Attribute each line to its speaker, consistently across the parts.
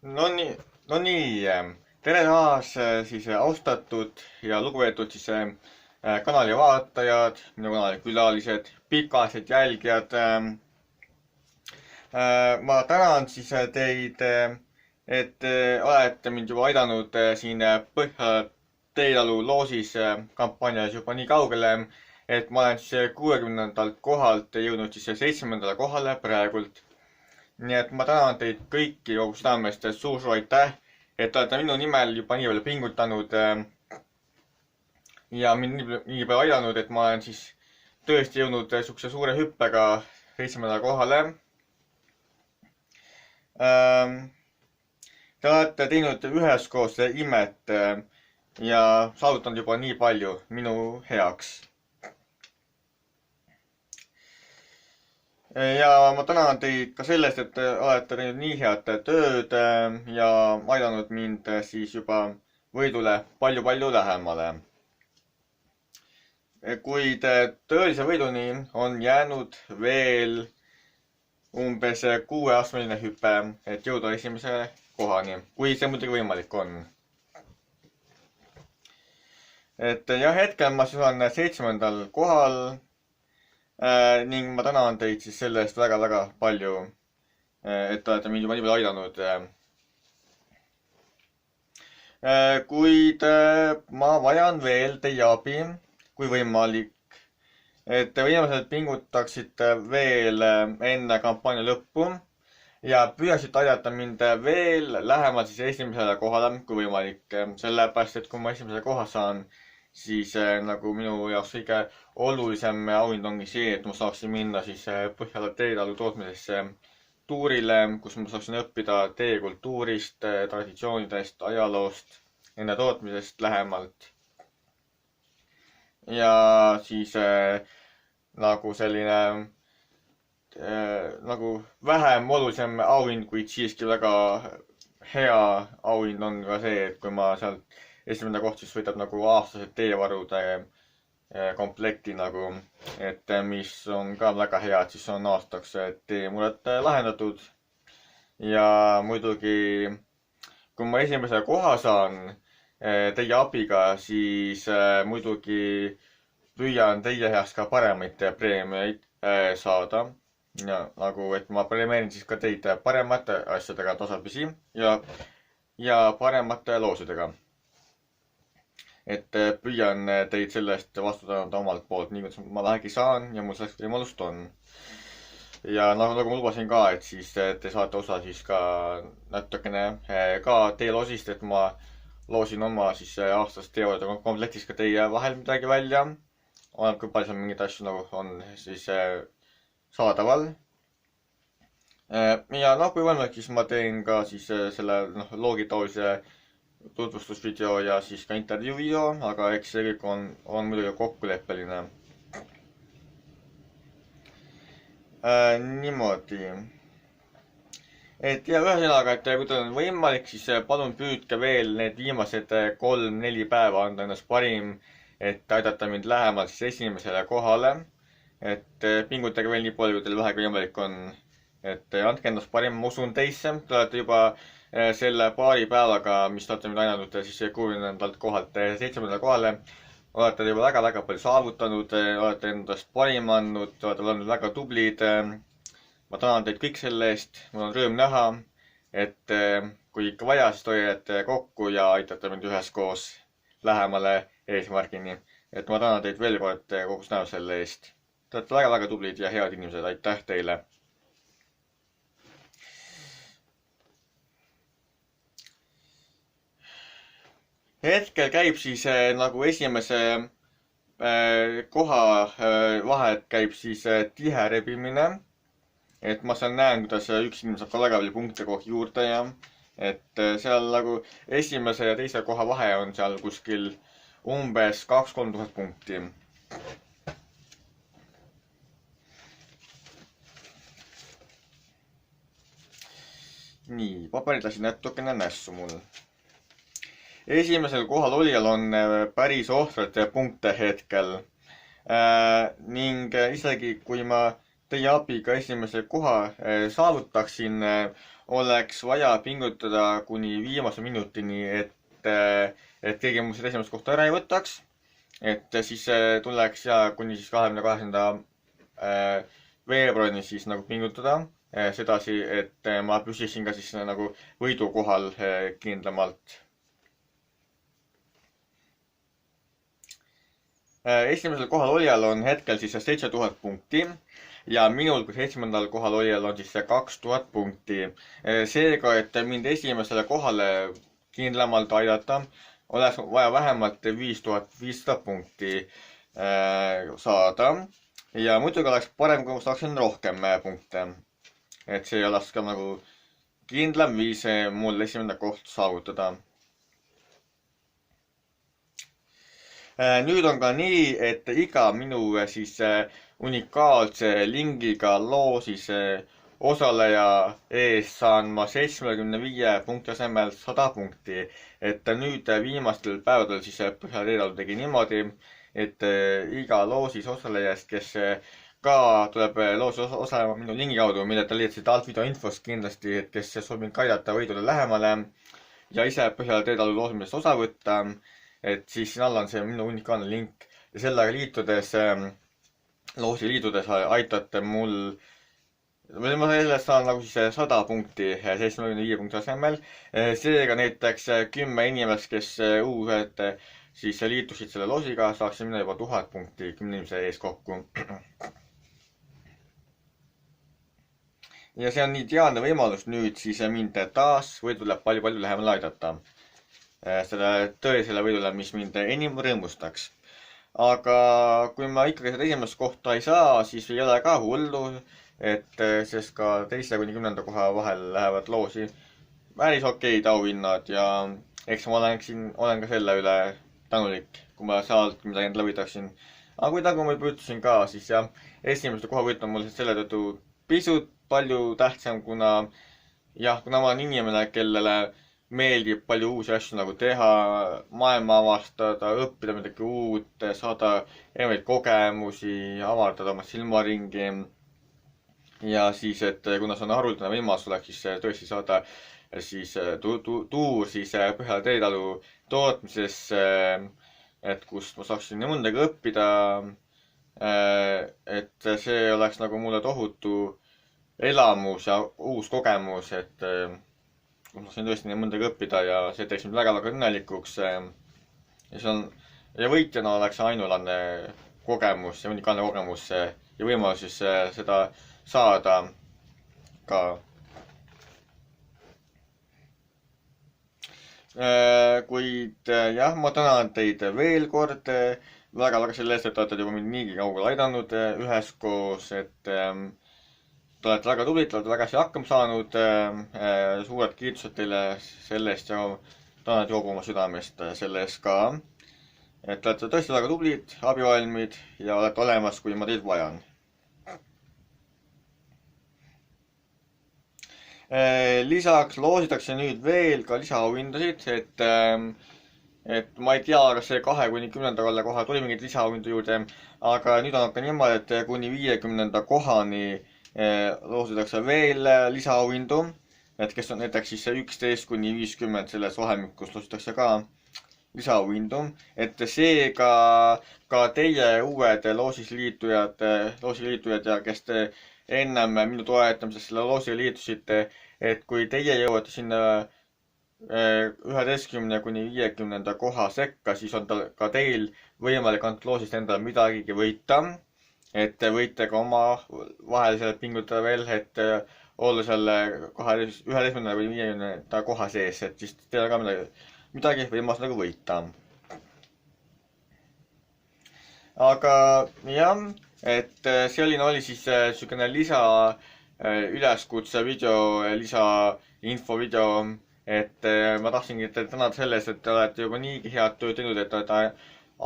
Speaker 1: No nii, tere taas siis austatud ja lugupeetud siis kanali vaatajad, minu kanali külalised, pikaajalised jälgijad. Ma tänan siis teid, et te olete mind juba aidanud siin Põhja-Teitalu loosis kampaanias juba nii kaugele, et ma olen siis 60. kohalt jõudnud siis 7. kohale praegult. Nii et ma tänan teid kõiki kogu südamest, suur aitäh, et olete minu nimel juba nii palju pingutanud ja mind nii palju aidanud, et ma olen siis tõesti jõudnud sihukese suure hüppega 7. kohale. Te olete teinud üheskoos imet ja saavutanud juba nii palju minu heaks. Ja ma tänan teid ka sellest, et te olete teinud nii head tööd ja aidanud mind siis juba võidule palju-palju lähemale. Kuid tõelise võiduni on jäänud veel umbes 6-astmeline hüpe, et jõuda esimese kohani, kui see muidugi võimalik on. Et jah, hetkel ma siis olen 7. kohal. Ning ma tänan teid siis selle eest väga-väga palju, et olete mind juba nii palju aidanud. Kuid ma vajan veel teie abi, kui võimalik, et te viimaselt pingutaksite veel enne kampaania lõppu ja püüaksite aidata mind veel lähemalt siis esimesele kohale, kui võimalik. Sellepärast, et kui ma esimese koha saan, siis nagu minu jaoks kõige olulisem auhind ongi see, et ma saaksin minna siis Põhja-Teitalu tootmisesse tuurile, kus ma saaksin õppida teie kultuurist, traditsioonidest, ajaloost, enne tootmisest lähemalt. Ja siis nagu selline nagu vähem olulisem auhind, kuid siiski väga hea auhind on ka see, et kui ma sealt esimene koht siis võidab nagu aastased teevarude komplekti nagu, et mis on ka väga hea, et siis on aastaks teemured lahendatud. Ja muidugi, kui ma esimese koha saan teie abiga, siis muidugi püüan teie heaks ka paremaid preemiaid saada. Ja nagu, et ma premeerin siis ka teid paremate asjadega tasapisi ja paremate loosidega. Et püüan teid selle eest vastutada omalt poolt, nii kuidas ma vähegi saan ja mul selleks võimalust on. Ja nagu ma lubasin ka, et siis te saate osa siis ka natukene ka teie loosist, et ma loosin oma siis aastast teevarade komplektis ka teie vahel midagi välja. Oleneb, kui palju seal mingeid asju nagu on siis saadaval. Ja kui võimalik, siis ma teen ka siis selle loogitaolise tutvustusvideo ja siis ka intervjuu video, aga eks see kõik on muidugi kokkuleppeline. Niimoodi. Et ja ühesõnaga, et kui teil on võimalik, siis palun püüdke veel need viimased 3-4 päeva anda ennast parim, et aidata mind lähemalt siis esimesele kohale. Et pingutage veel nii palju, kui teil vähegi võimalik on. Et andke ennast parim, ma usun teisse, te olete juba selle paari päevaga, mis te olete mind aidanud siis 60. kohalt 7. kohale, olete juba väga-väga palju saavutanud, olete endast parim andnud, olete olnud väga tublid. Ma tänan teid kõik selle eest, mul on rõõm näha, et kui ikka vaja, siis te hoiate kokku ja aitate mind üheskoos lähemale eesmärgini. Et ma tänan teid veel kord kogu südamest selle eest. Te olete väga-väga tublid ja head inimesed, aitäh teile! Hetkel käib siis nagu esimese koha vahet käib siis tihe rebimine. Et ma seal näen, kuidas üks inimene saab ka väga palju punkte kogu juurde ja et seal nagu esimese ja teise koha vahe on seal kuskil umbes 2-3 tuhat punkti. Nii, paberid lasin natukene nässu mul. Esimesel kohal olijal on päris ohtrad punkte hetkel. Ning isegi kui ma teie abiga esimese koha saavutaksin, oleks vaja pingutada kuni viimase minutini, et keegi mu seda esimest kohta ära ei võtaks. Et siis tuleks ja kuni siis 28. veebruarini siis nagu pingutada sedasi, et ma püsisin ka siis nagu võidukohal kindlamalt. Esimesel kohal olijal on hetkel siis 7000 punkti ja minul kui 7. kohal olijal on siis 2000 punkti. Seega, et mind esimesele kohale kindlamalt aidata, oleks vaja vähemalt 5500 punkti saada. Ja muidugi oleks parem, kui ma saaksin rohkem punkte. Et see oleks ka nagu kindlam viis mul esimene koht saavutada. Nüüd on ka nii, et iga minu siis unikaalse lingiga loosis osaleja ees saan ma 75 punkti asemel 100 punkti. Et nüüd viimastel päevadel siis Põhja-Teedalu tegi niimoodi, et iga loosis osalejast, kes ka tuleb loosis osalema minu lingi kaudu, mille te leidsite alt video infost kindlasti, et kes soovib ka aidata võidule lähemale ja ise Põhja-Teedalu loosimisest osa võtta, et siis siin all on see minu unikaalne link ja sellega liitudes, loosi liitudes aitate mul, ma sellest saan nagu siis 100 punkti 75 punkti asemel. Seega näiteks 10 inimest, kes uued siis liitusid selle loosiga, saaksin minna juba 1000 punkti 10 inimese ees kokku. Ja see on ideaalne võimalus nüüd siis mind taas võidule palju lähemale aidata. Selle tõelisele võidule, mis mind enim rõõmustaks. Aga kui ma ikkagi seda esimest kohta ei saa, siis ei ole ka hullu, et sest ka 2. kuni 10. koha vahel lähevad loosi päris okeid auhinnad ja eks ma olen ka selle üle tänulik, kui ma sealt midagi endale võidaksin. Aga kui nagu ma juba ütlesin ka, siis jah, esimeste koha võit on mul selle tõttu pisut palju tähtsam, kuna ma olen inimene, kellele meeldib palju uusi asju nagu teha, maailma avastada, õppida midagi uut, saada erinevaid kogemusi, avardada oma silmaringi. Ja siis, et kuna see on haruldane võimalus, oleks siis tõesti saada siis tuur siis Põhja-Teedalu tootmisesse, et kust ma saaksin nii mõndagi õppida. Et see oleks nagu mulle tohutu elamus ja uus kogemus, et ma sain tõesti nii mõndagi õppida ja see teeks mind väga õnnelikuks. Ja võitjana oleks ainulaadne kogemus ja unikaalne kogemus ja võimalus siis seda saada ka. Kuid jah, ma tänan teid veel kord väga selle eest, et olete juba mind niigi kaugele aidanud üheskoos, et te olete väga tublid, te olete väga hästi hakkama saanud. Suured kiitused teile selle eest ja tänan joogu oma südamest selle eest ka. Et te olete tõesti väga tublid, abivalmid ja olete olemas, kui ma teid vajan. Lisaks loositakse nüüd veel ka lisaauhindasid, et ma ei tea, kas see 2. kuni 10. koha tuli mingeid lisaauhindu juurde, aga nüüd on ka niimoodi, et kuni 50. kohani loositakse veel lisaauhindu, et kes on näiteks siis 11 kuni 50 selles vahemikus loositakse ka lisaauhindu, et seega ka teie uued loosiliitujad ja kes te ennem minu toetamisest selle loosiga liitusite, et kui teie jõuate sinna 11 kuni 50 koha sekka, siis on ka teil võimalik antud loosist endale midagigi võita. Et te võite ka oma vahel seal pingutada veel, et olla seal 11 kuni 50 koha sees, et siis teil ka midagi võimalus nagu võita. Aga jah, et selline oli siis niisugune lisa üleskutse video, lisa info video, et ma tahtsingi teid tänada selles, et te olete juba niigi head tööd teinud, et olete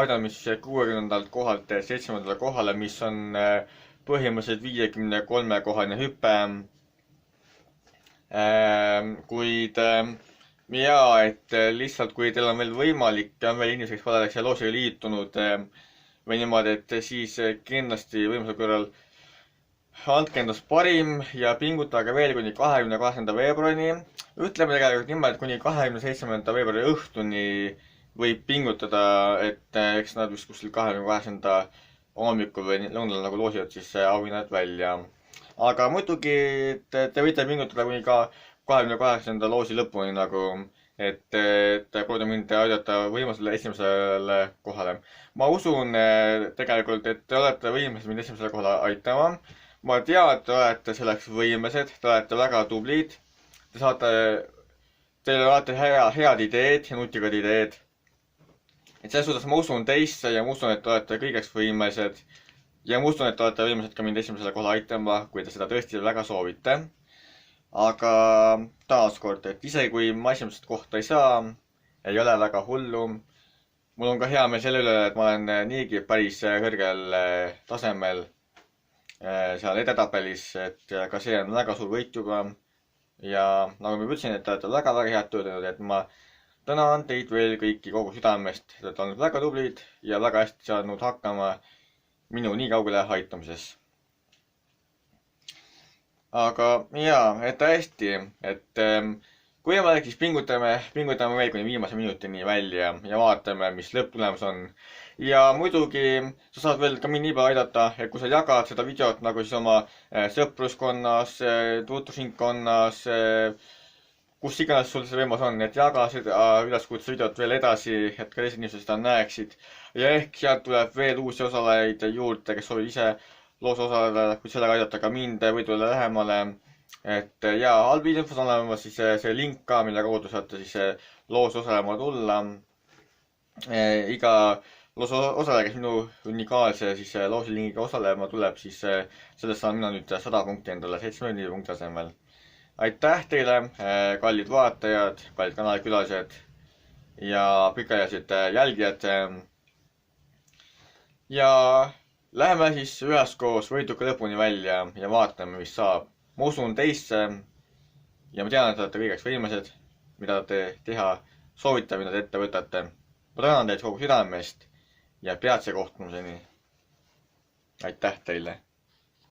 Speaker 1: aidanud mis 60. kohalt 7. kohale, mis on põhimõtteliselt 53 kohaline hüpe. Kuid ja, et lihtsalt kui teil on veel võimalik ja on veel inimesi, kes pole selle loosiga liitunud või niimoodi, et siis kindlasti võimaluse korral andke endast parim ja pingutage veel kuni 28. veebruarini. ütleme tegelikult niimoodi, et kuni 27. veebruari õhtuni võib pingutada, et eks nad vist kuskil 28. hommikul või lõunal nagu loosivad siis auhinnad välja. aga muidugi te võite pingutada kuni ka 28. loosi lõpuni nagu, et proovida mind aidata võimalusele esimesele kohale. ma usun tegelikult, et te olete võimelised mind esimesele kohale aitama. ma tean, et te olete selleks võimelised, te olete väga tublid. Teil on alati head ideed ja nutikad ideed. et selles suhtes ma usun teisse ja ma usun, et te olete kõigeks võimelised. ja ma usun, et te olete võimelised ka mind esimesele kohale aitama, kui te seda tõesti väga soovite. aga taaskord, et isegi kui ma esimest kohta ei saa, ei ole väga hullu. mul on ka hea meel selle üle, et ma olen niigi päris kõrgel tasemel seal edetabelis, et ka see on väga suur võit juba. ja nagu ma ütlesin, et te olete väga-väga head tööd teinud, et ma tänan teid veel kõiki kogu südamest. Te olete olnud väga tublid ja väga hästi saanud hakkama minu nii kaugele aitamises. aga jaa, et hästi, et kui võimalik, siis pingutame veel kuni viimase minutini välja ja vaatame, mis lõpptulemus on. ja muidugi sa saad veel ka mind nii palju aidata, et kui sa jagad seda videot nagu siis oma sõpruskonnas, tutvusringkonnas, kus iganes sul see võimalus on, et jaga seda üleskutsvideot veel edasi, et ka teised inimesed seda näeksid. ja ehk sealt tuleb veel uusi osalejaid juurde, kes soovivad ise loos osaleda, kuid sellega aidata ka mind võidule lähemale. et ja all videos on olemas siis see link ka, mille kaudu saate siis loos osalema tulla. iga loos osaleja, kes minu unikaalse siis loosi lingiga osalema tuleb, siis sellest saan mina nüüd 100 punkti endale 70 punkti asemel. aitäh teile, kallid vaatajad, kallid kanalikülalised ja pikaajalised jälgijad. ja läheme siis üheskoos võiduka lõpuni välja ja vaatame, mis saab. ma usun teisse ja ma tean, et te olete kõigeks võimelised, mida te teha soovite, mida te ette võtate. ma tänan teid kogu südamest ja peatse kohtumiseni. aitäh teile!